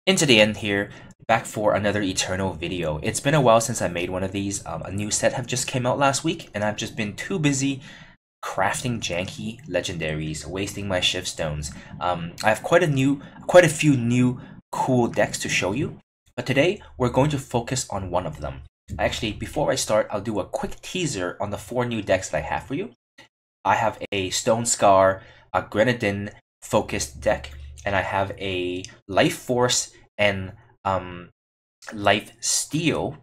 Into the end here, back for another Eternal video. It's been a while since I made one of these. A new set have just came out last week, and I've just been too busy crafting janky legendaries, wasting my shift stones. I have quite a few new cool decks to show you, but today we're going to focus on one of them. Actually, before I start, I'll do a quick teaser on the 4 new decks that I have for you. I have a Stone Scar, a Grenadin focused deck, and I have a Life Force and Life Steal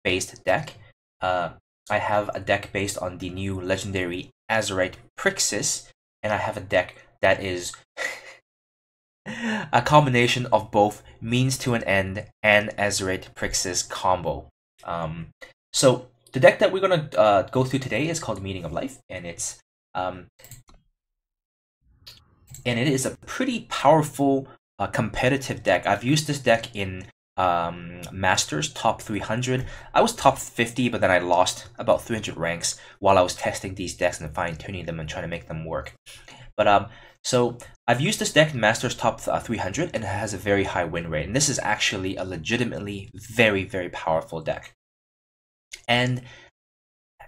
based deck. I have a deck based on the new legendary Azurite Prixis, and I have a deck that is a combination of both Means to an End and Azurite Prixis combo. So the deck that we're gonna go through today is called Meaning of Life, and it is a pretty powerful competitive deck. I've used this deck in Masters top 300. I was top 50, but then I lost about 300 ranks while I was testing these decks and fine-tuning them and trying to make them work. But so I've used this deck in Masters top 300, and it has a very high win rate. And this is actually a legitimately very, very powerful deck. And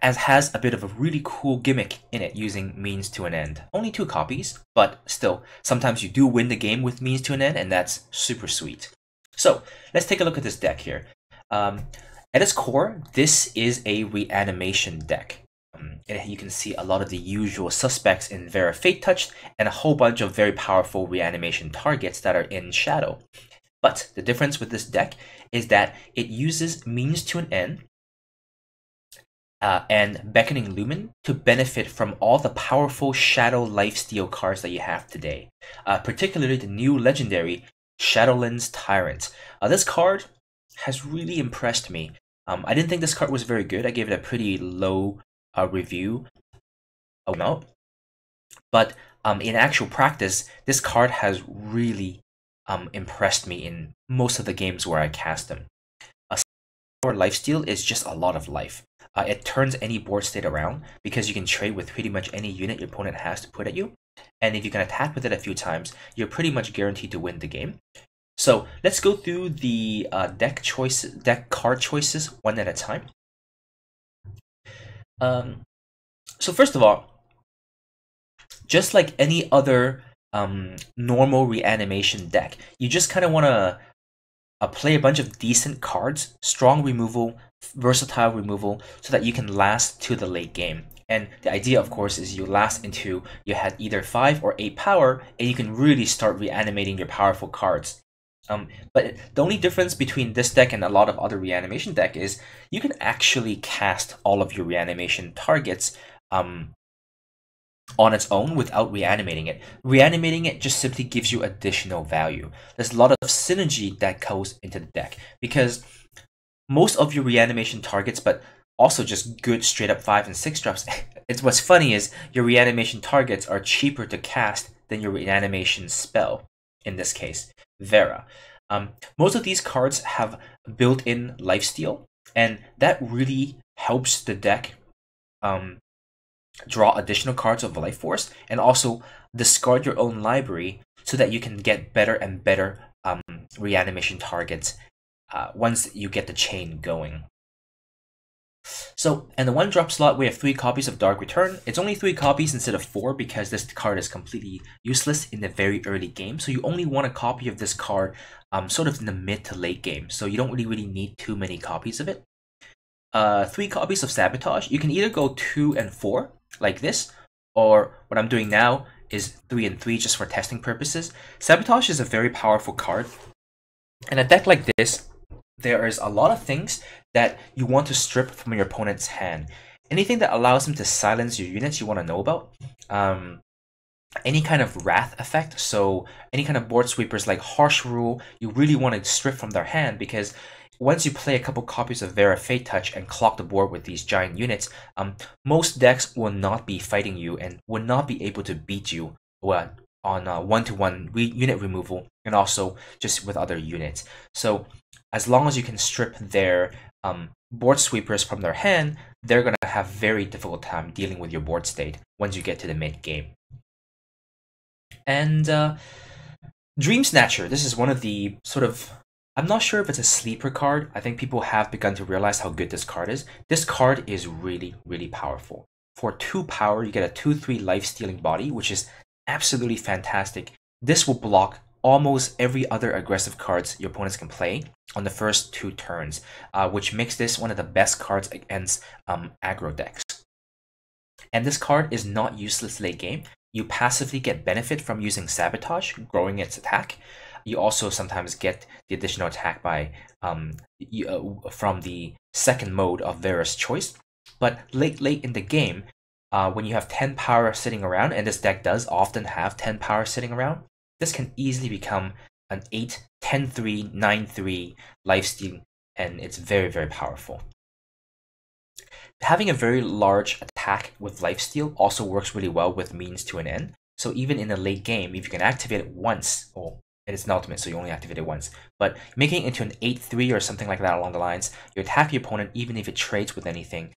as has a bit of a really cool gimmick in it using Means to an End. Only 2 copies, but still, sometimes you do win the game with Means to an End, and that's super sweet. So, let's take a look at this deck here. At its core, this is a reanimation deck. You can see a lot of the usual suspects in Vera Fate Touched, and a whole bunch of very powerful reanimation targets that are in Shadow. But the difference with this deck is that it uses Means to an End and Beckoning Lumen to benefit from all the powerful Shadow Lifesteal cards that you have today. Particularly the new legendary Shadowlands Tyrant. This card has really impressed me. I didn't think this card was very good. I gave it a pretty low review. But in actual practice, this card has really impressed me in most of the games where I cast them. Lifesteal is just a lot of life. It turns any board state around because you can trade with pretty much any unit your opponent has to put at you. And if you can attack with it a few times, you're pretty much guaranteed to win the game. So let's go through the deck card choices one at a time. So first of all, just like any other normal reanimation deck, you just kind of want to play a bunch of decent cards, strong removal, versatile removal, so that you can last to the late game. And the idea, of course, is you last until you had either 5 or 8 power, and you can really start reanimating your powerful cards. But the only difference between this deck and a lot of other reanimation deck is you can actually cast all of your reanimation targets on its own without reanimating it. Reanimating it just simply gives you additional value. There's a lot of synergy that goes into the deck because most of your reanimation targets, but also just good straight up 5 and 6 drops. What's funny is your reanimation targets are cheaper to cast than your reanimation spell, in this case, Vera. Most of these cards have built-in lifesteal, and that really helps the deck draw additional cards of Life Force, and also discard your own library so that you can get better and better reanimation targets once you get the chain going. So, in the 1-drop slot, we have 3 copies of Dark Return. It's only 3 copies instead of 4 because this card is completely useless in the very early game. So you only want a copy of this card sort of in the mid to late game. So you don't really need too many copies of it. 3 copies of Sabotage. You can either go 2 and 4, like this, or what I'm doing now is 3 and 3 just for testing purposes. Sabotage is a very powerful card. In a deck like this, there is a lot of things that you want to strip from your opponent's hand. Anything that allows them to silence your units you want to know about. Any kind of wrath effect, so any kind of board sweepers like Harsh Rule, you really want to strip from their hand because once you play a couple copies of Vera Fate Touch and clock the board with these giant units, most decks will not be fighting you and will not be able to beat you on one-to-one unit removal and also just with other units. So as long as you can strip their board sweepers from their hand, they're going to have very difficult time dealing with your board state once you get to the mid game. And Dream Snatcher. This is one of the sort of, I'm not sure if it's a sleeper card. I think people have begun to realize how good this card is. This card is really, really powerful. For 2 power, you get a 2/3 life-stealing body, which is absolutely fantastic. This will block almost every other aggressive cards your opponents can play on the first 2 turns, which makes this one of the best cards against aggro decks. And this card is not useless late game. You passively get benefit from using Sabotage, growing its attack. You also sometimes get the additional attack by from the second mode of Vera's Choice. But late in the game, when you have 10 power sitting around, and this deck does often have 10 power sitting around, this can easily become an 8, 10-3, 9-3 lifesteal, and it's very, very powerful. Having a very large attack with lifesteal also works really well with means to an end. So even in the late game, if you can activate it once, well, it is an ultimate, so you only activate it once, but making it into an 8-3 or something like that along the lines, you attack your opponent even if it trades with anything.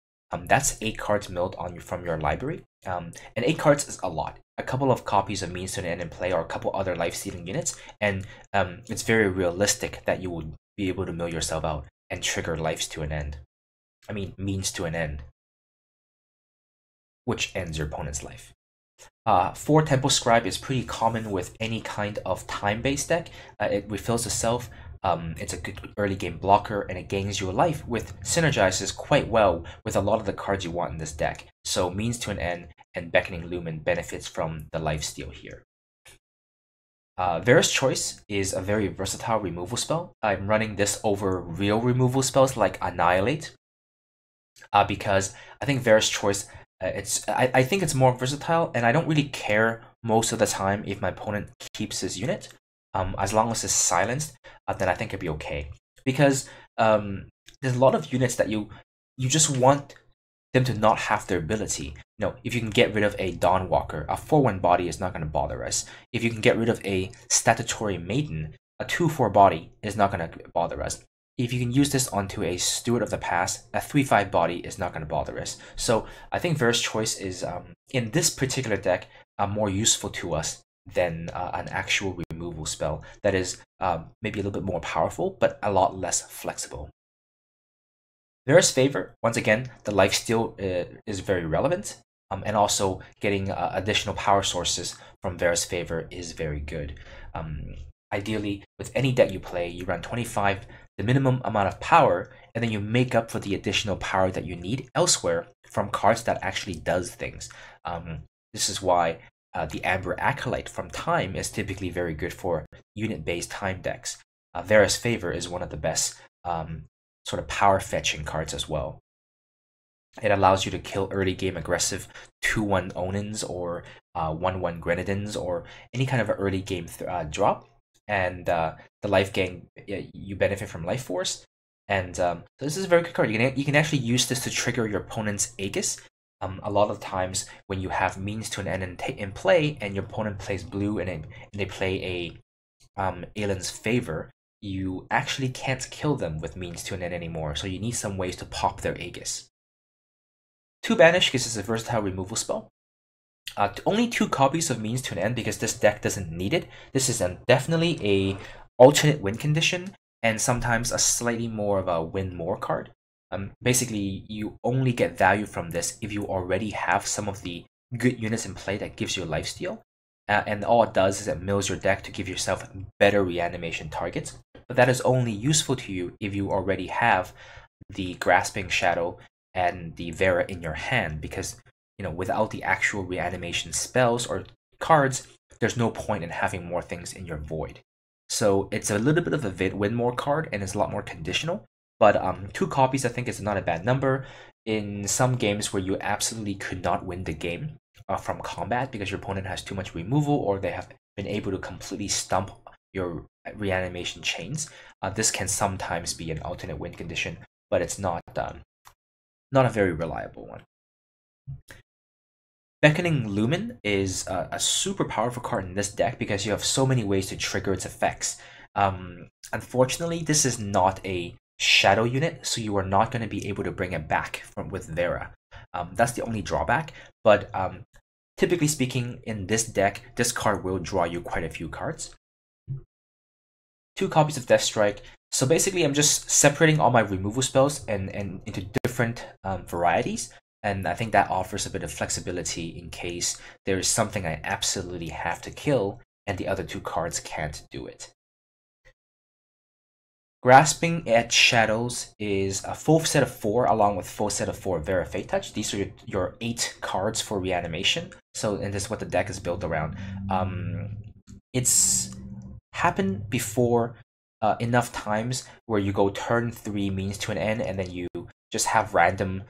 That's 8 cards milled on you from your library. And 8 cards is a lot. A couple of copies of Means to an End in play, or a couple other life-stealing units, and it's very realistic that you would be able to mill yourself out and trigger lives to an end. I mean, Means to an End, which ends your opponent's life. 4 Tempo Scribe is pretty common with any kind of time-based deck. It refills itself. It's a good early game blocker, and it gains you a life, which synergizes quite well with a lot of the cards you want in this deck. So Means to an End and Beckoning Lumen benefits from the lifesteal here. Vera's Choice is a very versatile removal spell. I'm running this over real removal spells like Annihilate, because I think Vera's Choice, I think it's more versatile, and I don't really care most of the time if my opponent keeps his unit. As long as it's silenced, then I think it'd be okay. Because there's a lot of units that you just want them to not have their ability. If you can get rid of a Dawnwalker, a 4/1 body is not going to bother us. If you can get rid of a Statutory Maiden, a 2/4 body is not going to bother us. If you can use this onto a Steward of the Past, a 3/5 body is not going to bother us. So I think Vera's Choice is, in this particular deck, more useful to us than an actual removal spell that is maybe a little bit more powerful, but a lot less flexible. Vera's Favor, once again, the lifesteal is very relevant, and also getting additional power sources from Vera's Favor is very good. Ideally, with any deck you play, you run 25, the minimum amount of power, and then you make up for the additional power that you need elsewhere from cards that actually does things. This is why the Amber Acolyte from Time is typically very good for unit-based time decks. Vera's Favor is one of the best sort of power fetching cards as well. It allows you to kill early game aggressive 2/1 Onins or 1/1 Grenadins or any kind of early game drop. And the life gain, you benefit from Life Force. And so this is a very good card. You can actually use this to trigger your opponent's Aegis. A lot of times when you have Means to an End in play and your opponent plays blue and they play a Aelin's Favor, you actually can't kill them with Means to an End anymore, so you need some ways to pop their Aegis. 2 Banish, because it's a versatile removal spell. Only 2 copies of Means to an End because this deck doesn't need it. This is definitely a alternate win condition, and sometimes a slightly more of a win more card. Basically, you only get value from this if you already have some of the good units in play that gives you a lifesteal. And all it does is it mills your deck to give yourself better reanimation targets. But that is only useful to you if you already have the Grasping Shadow and the Vera in your hand, because without the actual reanimation spells or cards, there's no point in having more things in your void. So it's a little bit of a win more card, and it's a lot more conditional. But 2 copies I think is not a bad number. In some games where you absolutely could not win the game from combat because your opponent has too much removal, or they have been able to completely stump your reanimation chains, this can sometimes be an alternate win condition, but it's not a very reliable one. Beckoning Lumen is a super powerful card in this deck because you have so many ways to trigger its effects. Unfortunately, this is not a shadow unit, so you are not going to be able to bring it back with Vera. That's the only drawback, but typically speaking, in this deck, this card will draw you quite a few cards. 2 copies of Death Strike. So basically, I'm just separating all my removal spells and into different varieties. And I think that offers a bit of flexibility in case there is something I absolutely have to kill and the other 2 cards can't do it. Grasping at Shadows is a full set of 4 along with full set of 4 Vera Fate Touch. These are your 8 cards for Reanimation. So, and this is what the deck is built around. It's happened before enough times where you go turn 3 means to an end and then you just have random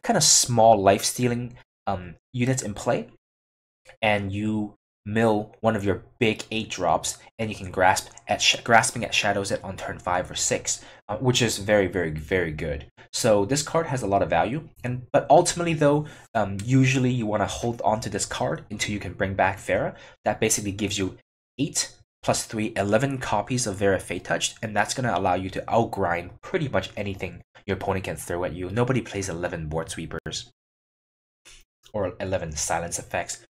kind of small life stealing units in play, and you mill one of your big 8 drops, and you can grasping at shadows it on turn 5 or 6, which is very, very, very good. So this card has a lot of value, but ultimately though, usually you want to hold on to this card until you can bring back Vera. That basically gives you 8 plus 3, 11 copies of Vera Fate Touched, and that's going to allow you to outgrind pretty much anything your opponent can throw at you. Nobody plays 11 board sweepers or 11 silence effects.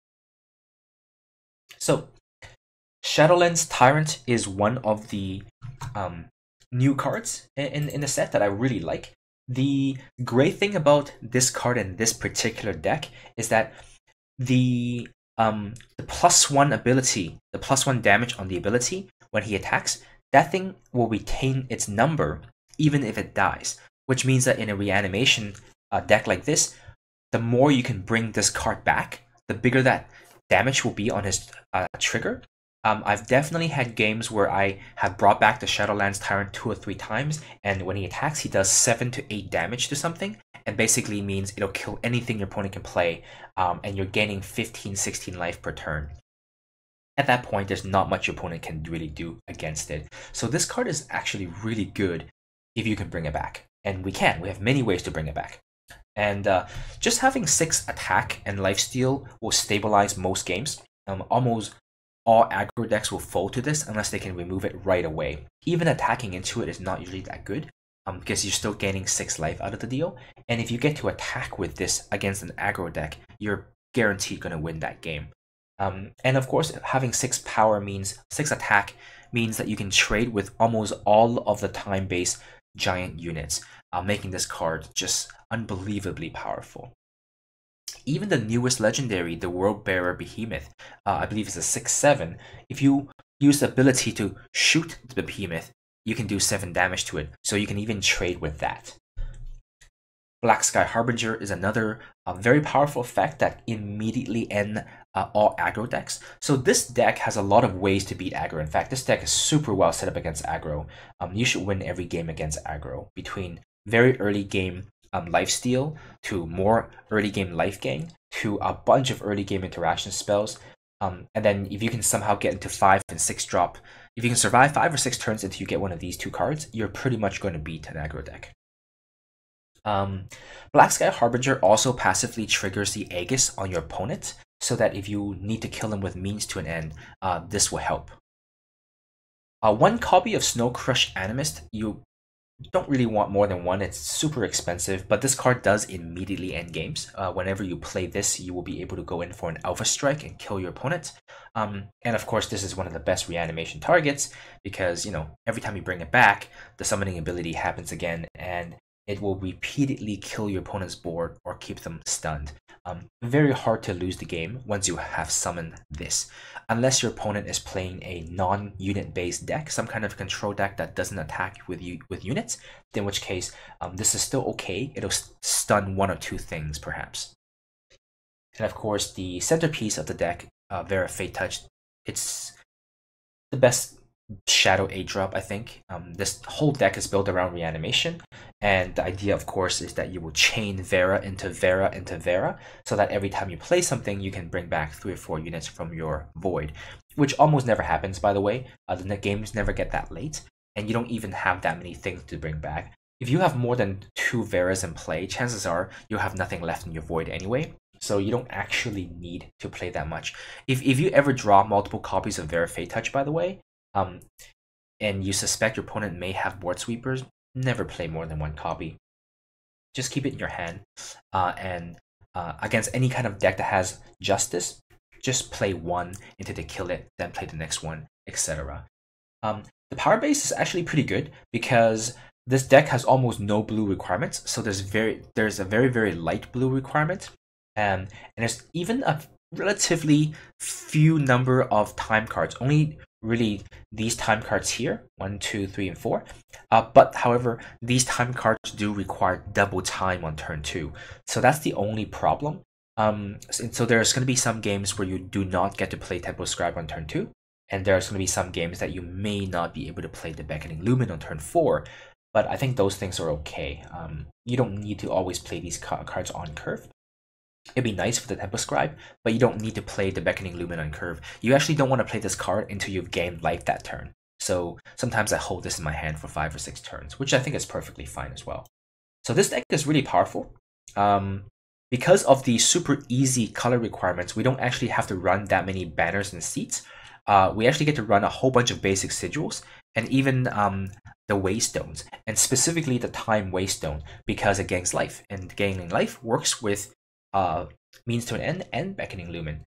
So, Shadowlands Tyrant is one of the new cards in the set that I really like. The great thing about this card and this particular deck is that the +1 ability, the +1 damage on the ability when he attacks, that thing will retain its number even if it dies. Which means that in a reanimation deck like this, the more you can bring this card back, the bigger that damage will be on his trigger. I've definitely had games where I have brought back the Shadowlands Tyrant 2 or 3 times, and when he attacks, he does 7 to 8 damage to something, and basically means it'll kill anything your opponent can play, and you're gaining 15, 16 life per turn. At that point, there's not much your opponent can really do against it. So this card is actually really good if you can bring it back. And we can. We have many ways to bring it back. And just having 6 attack and lifesteal will stabilize most games. Almost all aggro decks will fold to this unless they can remove it right away. Even attacking into it is not usually that good because you're still gaining 6 life out of the deal. And if you get to attack with this against an aggro deck, you're guaranteed going to win that game. And of course, having 6 power means 6 attack means that you can trade with almost all of the time-based giant units, making this card just unbelievably powerful. Even the newest legendary, the World Bearer Behemoth, I believe is a 6/7. If you use the ability to shoot the behemoth, you can do 7 damage to it, so you can even trade with that. Black Sky Harbinger is another very powerful effect that immediately ends all aggro decks. So this deck has a lot of ways to beat aggro. In fact, this deck is super well set up against aggro. You should win every game against aggro, between very early game lifesteal to more early game life gain to a bunch of early game interaction spells. And then if you can somehow get into 5 and 6 drop, if you can survive 5 or 6 turns until you get one of these 2 cards, you're pretty much going to beat an aggro deck. Black Sky Harbinger also passively triggers the Aegis on your opponent, so that if you need to kill him with means to an end, this will help. 1 copy of Snow Crush Animist, you don't really want more than 1, it's super expensive, but this card does immediately end games. Whenever you play this, you will be able to go in for an Alpha Strike and kill your opponent. And of course, this is one of the best reanimation targets, because, you know, every time you bring it back, the summoning ability happens again, and it will repeatedly kill your opponent's board or keep them stunned. Very hard to lose the game once you have summoned this, unless your opponent is playing a non-unit based deck, some kind of control deck that doesn't attack with units, in which case this is still okay. It'll stun 1 or 2 things perhaps. And of course, the centerpiece of the deck, Vera Fate Touch, it's the best Shadow 8-drop, I think. This whole deck is built around reanimation, and the idea, of course, is that you will chain Vera into Vera into Vera, so that every time you play something, you can bring back 3 or 4 units from your void, which almost never happens, by the way. The games never get that late, and you don't even have that many things to bring back. If you have more than 2 Veras in play, chances are you'll have nothing left in your void anyway, so you don't actually need to play that much. If you ever draw multiple copies of Vera Fate Touch, by the way, and you suspect your opponent may have board sweepers, never play more than 1 copy. Just keep it in your hand, and against any kind of deck that has justice, just play 1 until they kill it, then play the next one, etc. The power base is actually pretty good because this deck has almost no blue requirements. So there's a very light blue requirement, and there's even a relatively few number of time cards. Only really these time cards here, 1, 2, 3, and 4. But however, these time cards do require double time on turn 2. So that's the only problem. So there's going to be some games where you do not get to play Tempo Scribe on turn 2. And there's going to be some games that you may not be able to play the Beckoning Lumen on turn 4. But I think those things are okay. You don't need to always play these cards on curve. It'd be nice for the Tempo Scribe, but you don't need to play the Beckoning Lumen on curve. You actually don't want to play this card until you've gained life that turn. So sometimes I hold this in my hand for 5 or 6 turns, which I think is perfectly fine as well. So this deck is really powerful. Because of the super easy color requirements, we don't actually have to run that many banners and seats. We actually get to run a whole bunch of basic sigils and even the Waystones, and specifically the Time Waystone, because it gains life, and gaining life works with Means to an End and Beckoning Lumen.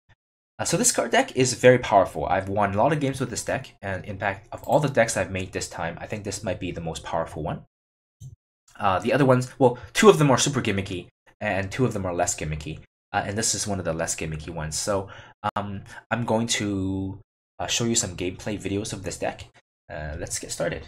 So this card deck is very powerful. I've won a lot of games with this deck, and in fact, of all the decks I've made this time, I think this might be the most powerful one. The other ones, well, 2 of them are super gimmicky, and 2 of them are less gimmicky, and this is one of the less gimmicky ones. So I'm going to show you some gameplay videos of this deck. Let's get started.